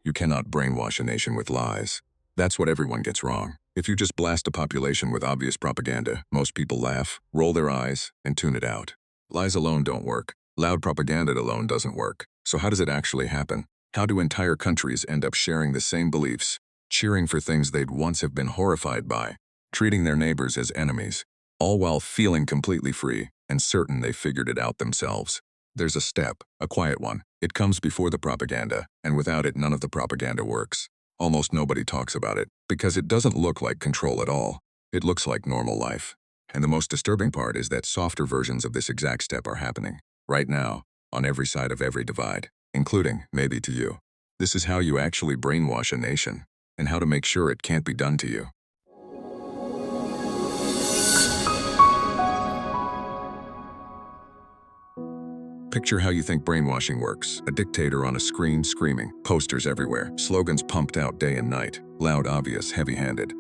You cannot brainwash a nation with lies. That's what everyone gets wrong. If you just blast a population with obvious propaganda, most people laugh, roll their eyes, and tune it out. Lies alone don't work. Loud propaganda alone doesn't work. So how does it actually happen? How do entire countries end up sharing the same beliefs, cheering for things they'd once have been horrified by, treating their neighbors as enemies, all while feeling completely free and certain they figured it out themselves? There's a step, a quiet one. It comes before the propaganda, and without it, none of the propaganda works. Almost nobody talks about it, because it doesn't look like control at all. It looks like normal life. And the most disturbing part is that softer versions of this exact step are happening, right now, on every side of every divide, including, maybe to you. This is how you actually brainwash a nation, and how to make sure it can't be done to you. Picture how you think brainwashing works. A dictator on a screen screaming, posters everywhere, slogans pumped out day and night, loud, obvious, heavy-handed.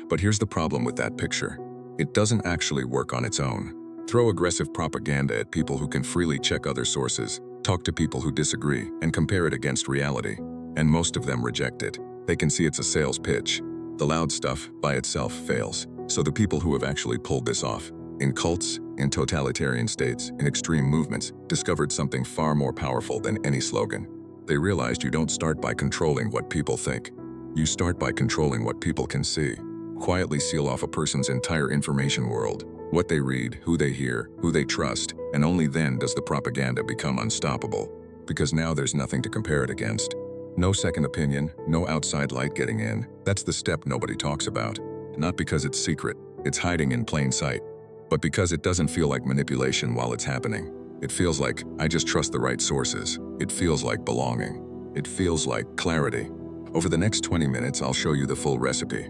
But here's the problem with that picture. It doesn't actually work on its own. Throw aggressive propaganda at people who can freely check other sources, talk to people who disagree, and compare it against reality. And most of them reject it. They can see it's a sales pitch. The loud stuff, by itself, fails. So the people who have actually pulled this off, in cults, in totalitarian states, in extreme movements, discovered something far more powerful than any slogan. They realized you don't start by controlling what people think. You start by controlling what people can see. Quietly seal off a person's entire information world, what they read, who they hear, who they trust, and only then does the propaganda become unstoppable. Because now there's nothing to compare it against. No second opinion, no outside light getting in. That's the step nobody talks about. Not because it's secret, it's hiding in plain sight. But because it doesn't feel like manipulation while it's happening. It feels like, I just trust the right sources. It feels like belonging. It feels like clarity. Over the next 20 minutes, I'll show you the full recipe.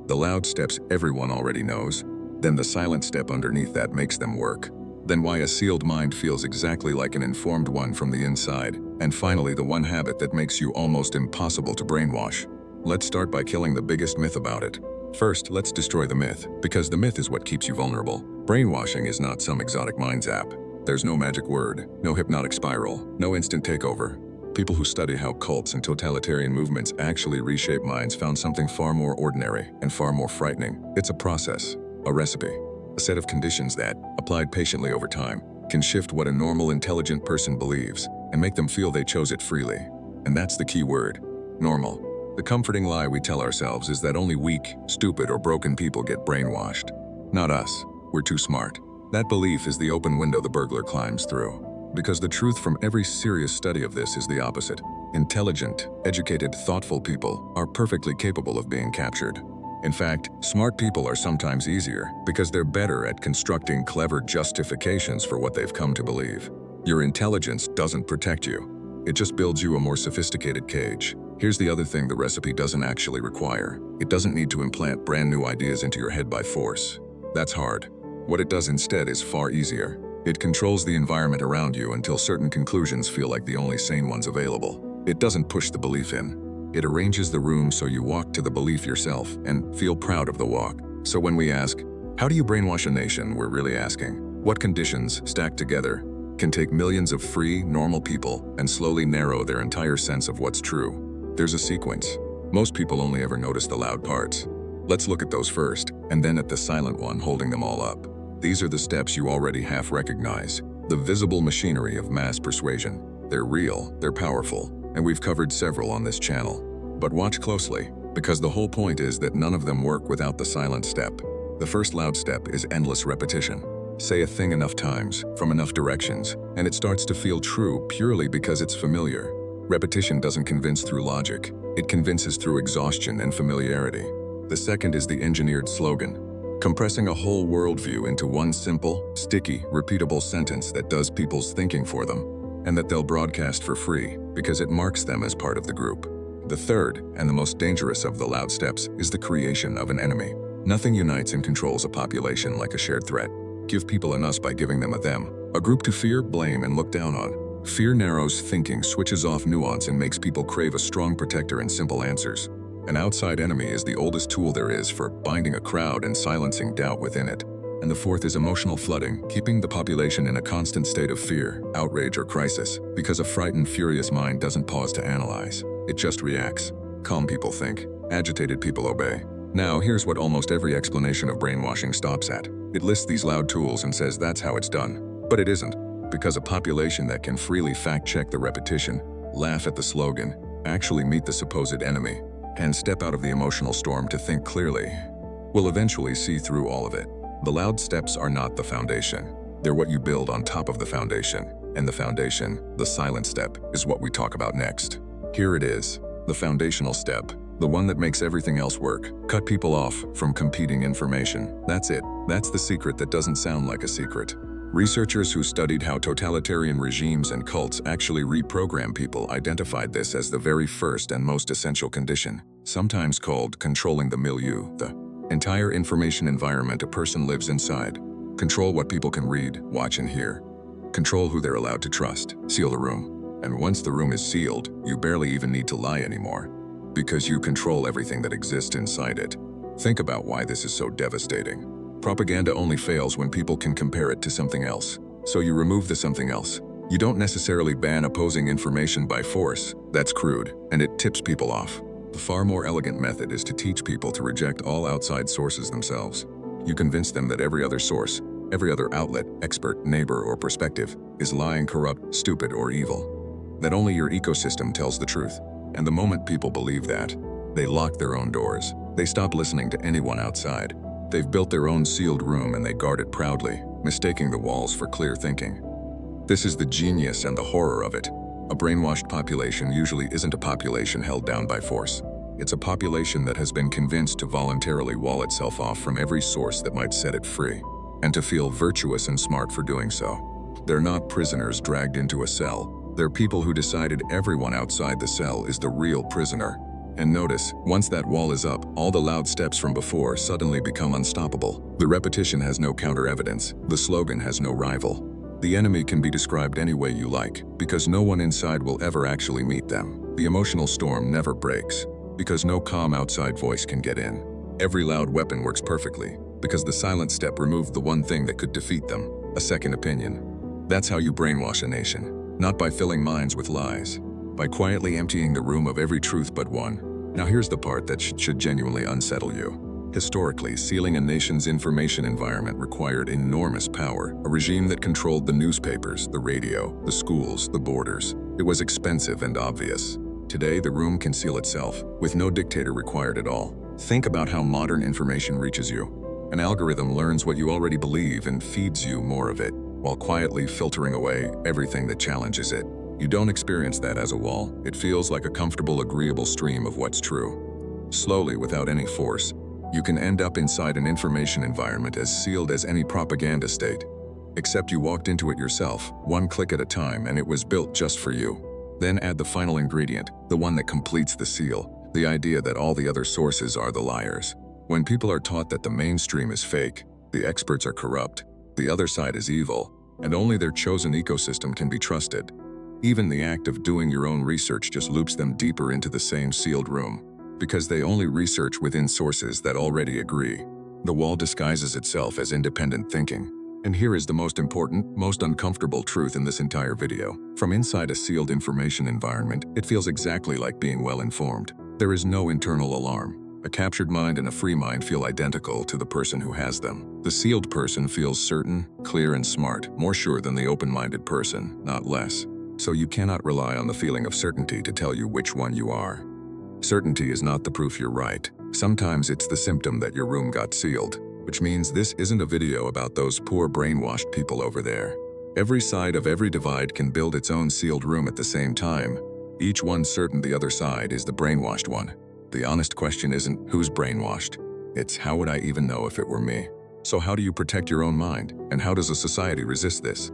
The loud steps everyone already knows, then the silent step underneath that makes them work, then why a sealed mind feels exactly like an informed one from the inside, and finally the one habit that makes you almost impossible to brainwash. Let's start by killing the biggest myth about it. First, let's destroy the myth, because the myth is what keeps you vulnerable. Brainwashing is not some exotic mind-zap. There's no magic word, no hypnotic spiral, no instant takeover. People who study how cults and totalitarian movements actually reshape minds found something far more ordinary and far more frightening. It's a process, a recipe, a set of conditions that, applied patiently over time, can shift what a normal, intelligent person believes and make them feel they chose it freely. And that's the key word, normal. The comforting lie we tell ourselves is that only weak, stupid, or broken people get brainwashed. Not us. We're too smart. That belief is the open window the burglar climbs through. Because the truth from every serious study of this is the opposite. Intelligent, educated, thoughtful people are perfectly capable of being captured. In fact, smart people are sometimes easier because they're better at constructing clever justifications for what they've come to believe. Your intelligence doesn't protect you. It just builds you a more sophisticated cage. Here's the other thing the recipe doesn't actually require. It doesn't need to implant brand new ideas into your head by force. That's hard. What it does instead is far easier. It controls the environment around you until certain conclusions feel like the only sane ones available. It doesn't push the belief in. It arranges the room so you walk to the belief yourself and feel proud of the walk. So when we ask, how do you brainwash a nation, we're really asking, what conditions, stacked together, can take millions of free, normal people and slowly narrow their entire sense of what's true? There's a sequence. Most people only ever notice the loud parts. Let's look at those first, and then at the silent one holding them all up. These are the steps you already half recognize. The visible machinery of mass persuasion. They're real, they're powerful, and we've covered several on this channel. But watch closely, because the whole point is that none of them work without the silent step. The first loud step is endless repetition. Say a thing enough times, from enough directions, and it starts to feel true purely because it's familiar. Repetition doesn't convince through logic. It convinces through exhaustion and familiarity. The second is the engineered slogan. Compressing a whole worldview into one simple, sticky, repeatable sentence that does people's thinking for them, and that they'll broadcast for free because it marks them as part of the group. The third, and the most dangerous of the loud steps, is the creation of an enemy. Nothing unites and controls a population like a shared threat. Give people an us by giving them a them. A group to fear, blame, and look down on. Fear narrows thinking, switches off nuance, and makes people crave a strong protector and simple answers. An outside enemy is the oldest tool there is for binding a crowd and silencing doubt within it. And the fourth is emotional flooding, keeping the population in a constant state of fear, outrage, or crisis, because a frightened, furious mind doesn't pause to analyze. It just reacts. Calm people think. Agitated people obey. Now, here's what almost every explanation of brainwashing stops at. It lists these loud tools and says that's how it's done. But it isn't, because a population that can freely fact-check the repetition, laugh at the slogan, actually meet the supposed enemy, and step out of the emotional storm to think clearly, will eventually see through all of it. The loud steps are not the foundation. They're what you build on top of the foundation. And the foundation, the silent step, is what we talk about next. Here it is, the foundational step. The one that makes everything else work. Cut people off from competing information. That's it. That's the secret that doesn't sound like a secret. Researchers who studied how totalitarian regimes and cults actually reprogram people identified this as the very first and most essential condition, sometimes called controlling the milieu, the entire information environment a person lives inside. Control what people can read, watch, and hear. Control who they're allowed to trust. Seal the room. And once the room is sealed, you barely even need to lie anymore, because you control everything that exists inside it. Think about why this is so devastating. Propaganda only fails when people can compare it to something else. So you remove the something else. You don't necessarily ban opposing information by force. That's crude, and it tips people off. The far more elegant method is to teach people to reject all outside sources themselves. You convince them that every other source, every other outlet, expert, neighbor, or perspective is lying, corrupt, stupid, or evil. That only your ecosystem tells the truth. And the moment people believe that, they lock their own doors. They stop listening to anyone outside. They've built their own sealed room and they guard it proudly, mistaking the walls for clear thinking. This is the genius and the horror of it. A brainwashed population usually isn't a population held down by force. It's a population that has been convinced to voluntarily wall itself off from every source that might set it free, and to feel virtuous and smart for doing so. They're not prisoners dragged into a cell. They're people who decided everyone outside the cell is the real prisoner. And notice, once that wall is up, all the loud steps from before suddenly become unstoppable. The repetition has no counter-evidence. The slogan has no rival. The enemy can be described any way you like, because no one inside will ever actually meet them. The emotional storm never breaks, because no calm outside voice can get in. Every loud weapon works perfectly, because the silent step removed the one thing that could defeat them, a second opinion. That's how you brainwash a nation. Not by filling minds with lies, by quietly emptying the room of every truth but one. Now here's the part that should genuinely unsettle you. Historically, sealing a nation's information environment required enormous power, a regime that controlled the newspapers, the radio, the schools, the borders. It was expensive and obvious. Today, the room can seal itself, with no dictator required at all. Think about how modern information reaches you. An algorithm learns what you already believe and feeds you more of it, while quietly filtering away everything that challenges it. You don't experience that as a wall. It feels like a comfortable, agreeable stream of what's true. Slowly, without any force, you can end up inside an information environment as sealed as any propaganda state. Except you walked into it yourself, one click at a time, and it was built just for you. Then add the final ingredient, the one that completes the seal, the idea that all the other sources are the liars. When people are taught that the mainstream is fake, the experts are corrupt, the other side is evil, and only their chosen ecosystem can be trusted, even the act of doing your own research just loops them deeper into the same sealed room, because they only research within sources that already agree. The wall disguises itself as independent thinking. And here is the most important, most uncomfortable truth in this entire video. From inside a sealed information environment, it feels exactly like being well informed. There is no internal alarm. A captured mind and a free mind feel identical to the person who has them. The sealed person feels certain, clear, and smart, more sure than the open-minded person, not less. So you cannot rely on the feeling of certainty to tell you which one you are. Certainty is not the proof you're right. Sometimes it's the symptom that your room got sealed, which means this isn't a video about those poor brainwashed people over there. Every side of every divide can build its own sealed room at the same time, each one certain the other side is the brainwashed one. The honest question isn't who's brainwashed, it's how would I even know if it were me? So how do you protect your own mind, and how does a society resist this?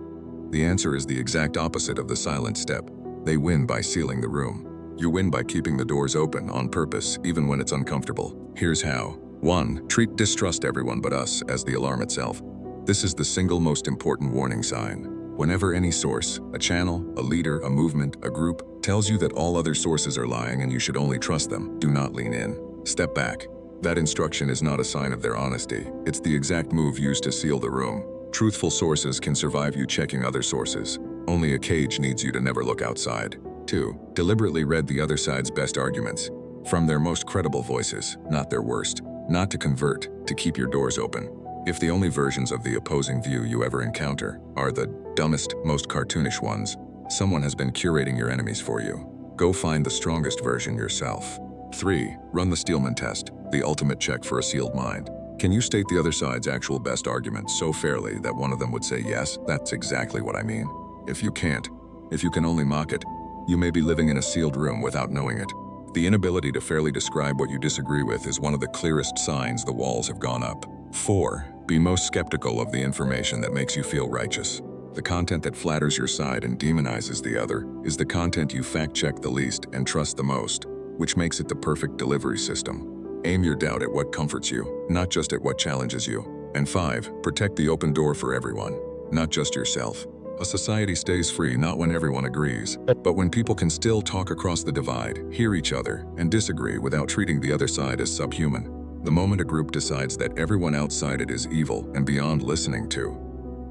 The answer is the exact opposite of the silent step. They win by sealing the room. You win by keeping the doors open on purpose, even when it's uncomfortable. Here's how. 1. Treat distrust everyone but us as the alarm itself. This is the single most important warning sign. Whenever any source, a channel, a leader, a movement, a group, tells you that all other sources are lying and you should only trust them, do not lean in. Step back. That instruction is not a sign of their honesty. It's the exact move used to seal the room. Truthful sources can survive you checking other sources. Only a cage needs you to never look outside. 2. Deliberately read the other side's best arguments from their most credible voices, not their worst. Not to convert, to keep your doors open. If the only versions of the opposing view you ever encounter are the dumbest, most cartoonish ones, someone has been curating your enemies for you. Go find the strongest version yourself. 3. Run the Steelman test, the ultimate check for a sealed mind. Can you state the other side's actual best argument so fairly that one of them would say, yes, that's exactly what I mean? If you can't, if you can only mock it, you may be living in a sealed room without knowing it. The inability to fairly describe what you disagree with is one of the clearest signs the walls have gone up. 4. Be most skeptical of the information that makes you feel righteous. The content that flatters your side and demonizes the other is the content you fact-check the least and trust the most, which makes it the perfect delivery system. Aim your doubt at what comforts you, not just at what challenges you. And 5. Protect the open door for everyone, not just yourself. A society stays free not when everyone agrees, but when people can still talk across the divide, hear each other, and disagree without treating the other side as subhuman. The moment a group decides that everyone outside it is evil and beyond listening to,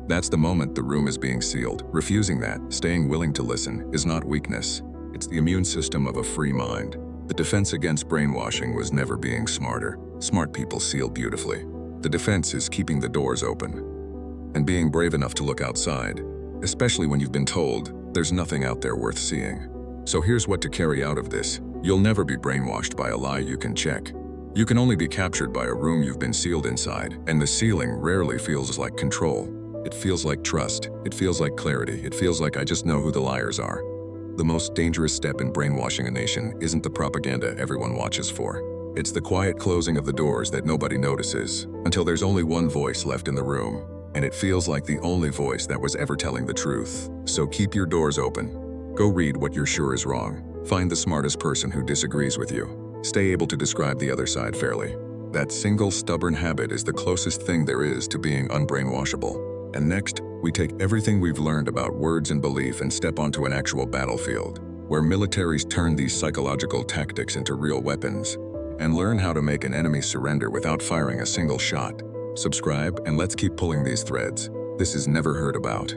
that's the moment the room is being sealed. Refusing that, staying willing to listen, is not weakness. It's the immune system of a free mind. The defense against brainwashing was never being smarter. Smart people seal beautifully. The defense is keeping the doors open and being brave enough to look outside, especially when you've been told there's nothing out there worth seeing. So here's what to carry out of this. You'll never be brainwashed by a lie you can check. You can only be captured by a room you've been sealed inside, and the sealing rarely feels like control. It feels like trust. It feels like clarity. It feels like I just know who the liars are. The most dangerous step in brainwashing a nation isn't the propaganda everyone watches for. It's the quiet closing of the doors that nobody notices, until there's only one voice left in the room. And it feels like the only voice that was ever telling the truth. So keep your doors open. Go read what you're sure is wrong. Find the smartest person who disagrees with you. Stay able to describe the other side fairly. That single stubborn habit is the closest thing there is to being unbrainwashable. And next, we take everything we've learned about words and belief and step onto an actual battlefield, where militaries turn these psychological tactics into real weapons, and learn how to make an enemy surrender without firing a single shot. Subscribe, and let's keep pulling these threads. This is Never Heard About.